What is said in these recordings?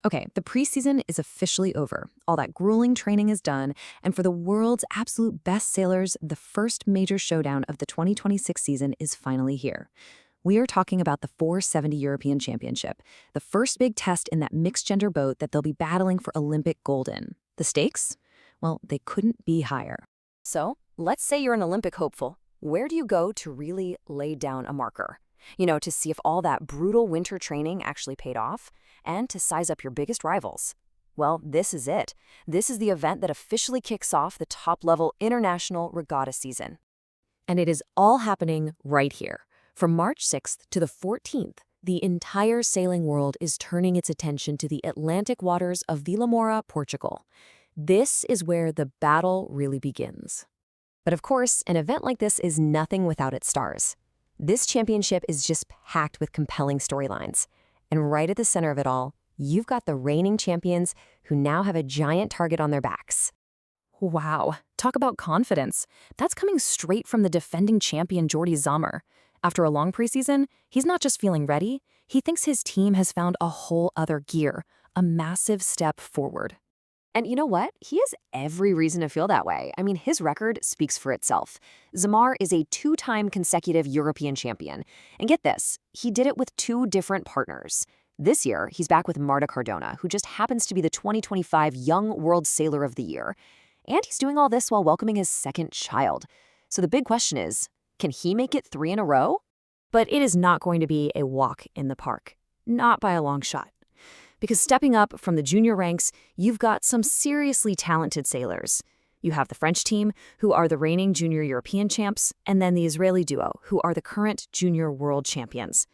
Okay, the preseason is officially over. All that grueling training is done, and for the world's absolute best sailors, the first major showdown of the 2026 season is finally here. We are talking about the 470 European Championship, the first big test in that mixed-gender boat that they'll be battling for Olympic gold in. The stakes? Well, they couldn't be higher. So, let's say you're an Olympic hopeful. Where do you go to really lay down a marker? To see if all that brutal winter training actually paid off, and to size up your biggest rivals. Well, this is it. This is the event that officially kicks off the top-level international regatta season. And it is all happening right here. From March 6th to the 14th, the entire sailing world is turning its attention to the Atlantic waters of Vilamoura, Portugal. This is where the battle really begins. But of course, an event like this is nothing without its stars. This championship is just packed with compelling storylines. And right at the center of it all, you've got the reigning champions who now have a giant target on their backs. Wow, talk about confidence. That's coming straight from the defending champion Jordi Xammar. After a long preseason, he's not just feeling ready, he thinks his team has found a whole other gear, a massive step forward. And you know what? He has every reason to feel that way. I mean, his record speaks for itself. Xammar is a two-time consecutive European champion. And get this, he did it with two different partners. This year, he's back with Marta Cardona, who just happens to be the 2025 Young World Sailor of the Year. And he's doing all this while welcoming his second child. So the big question is, can he make it 3 in a row? But it is not going to be a walk in the park. Not by a long shot. Because stepping up from the junior ranks, you've got some seriously talented sailors. You have the French team, who are the reigning junior European champs, and then the Israeli duo, who are the current junior world champions.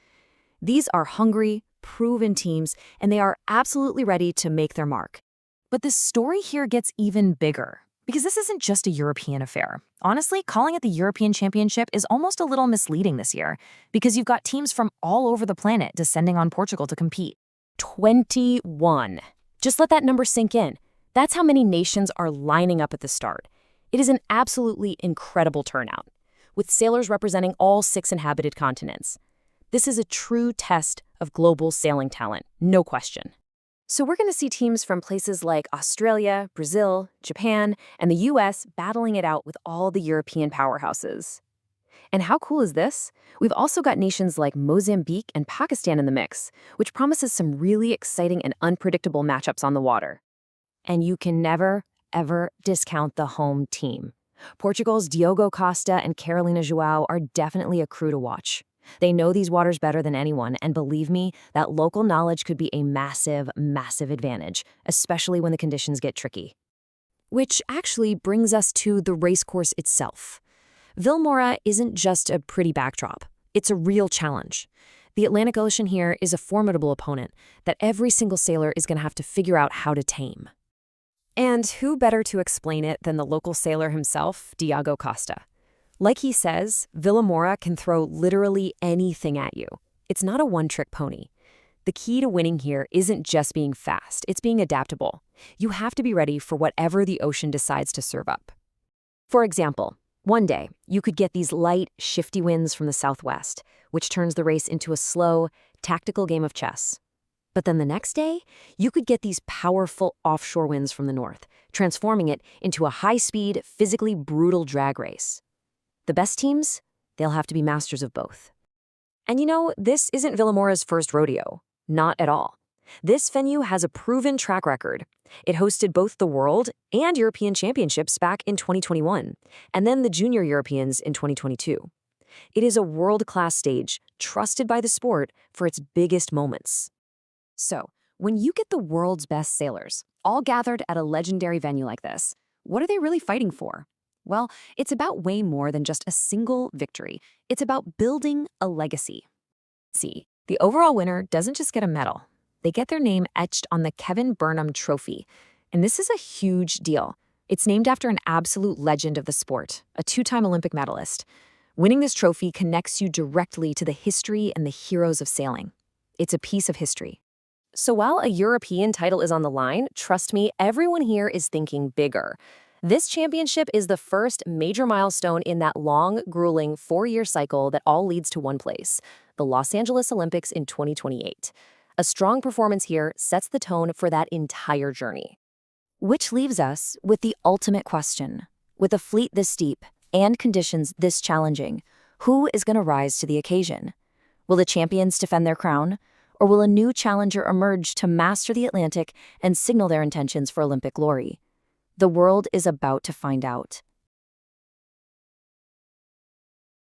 These are hungry, proven teams, and they are absolutely ready to make their mark. But the story here gets even bigger, because this isn't just a European affair. Honestly, calling it the European Championship is almost a little misleading this year, because you've got teams from all over the planet descending on Portugal to compete. 21. Just let that number sink in. That's how many nations are lining up at the start. It is an absolutely incredible turnout, with sailors representing all 6 inhabited continents. This is a true test of global sailing talent, no question. So we're going to see teams from places like Australia, Brazil, Japan, and the US battling it out with all the European powerhouses. And how cool is this? We've also got nations like Mozambique and Pakistan in the mix, which promises some really exciting and unpredictable matchups on the water. And you can never, ever discount the home team. Portugal's Diogo Costa and Carolina João are definitely a crew to watch. They know these waters better than anyone, and believe me, that local knowledge could be a massive, massive advantage, especially when the conditions get tricky. Which actually brings us to the racecourse itself. Vilamoura isn't just a pretty backdrop. It's a real challenge. The Atlantic Ocean here is a formidable opponent that every single sailor is going to have to figure out how to tame. And who better to explain it than the local sailor himself, Diogo Costa? Like he says, Vilamoura can throw literally anything at you. It's not a one-trick pony. The key to winning here isn't just being fast, it's being adaptable. You have to be ready for whatever the ocean decides to serve up. For example, one day, you could get these light, shifty winds from the southwest, which turns the race into a slow, tactical game of chess. But then the next day, you could get these powerful offshore winds from the north, transforming it into a high-speed, physically brutal drag race. The best teams, they'll have to be masters of both. And this isn't Vilamoura's first rodeo. Not at all. This venue has a proven track record. It hosted both the World and European Championships back in 2021, and then the Junior Europeans in 2022. It is a world-class stage, trusted by the sport for its biggest moments. So, when you get the world's best sailors, all gathered at a legendary venue like this, what are they really fighting for? Well, it's about way more than just a single victory. It's about building a legacy. See, the overall winner doesn't just get a medal. They get their name etched on the Kevin Burnham Trophy. And this is a huge deal. It's named after an absolute legend of the sport, a 2-time Olympic medalist. Winning this trophy connects you directly to the history and the heroes of sailing. It's a piece of history. So while a European title is on the line, trust me, everyone here is thinking bigger. This championship is the first major milestone in that long, grueling 4-year cycle that all leads to one place, the Los Angeles Olympics in 2028. A strong performance here sets the tone for that entire journey. Which leaves us with the ultimate question. With a fleet this steep and conditions this challenging, who is going to rise to the occasion? Will the champions defend their crown? Or will a new challenger emerge to master the Atlantic and signal their intentions for Olympic glory? The world is about to find out.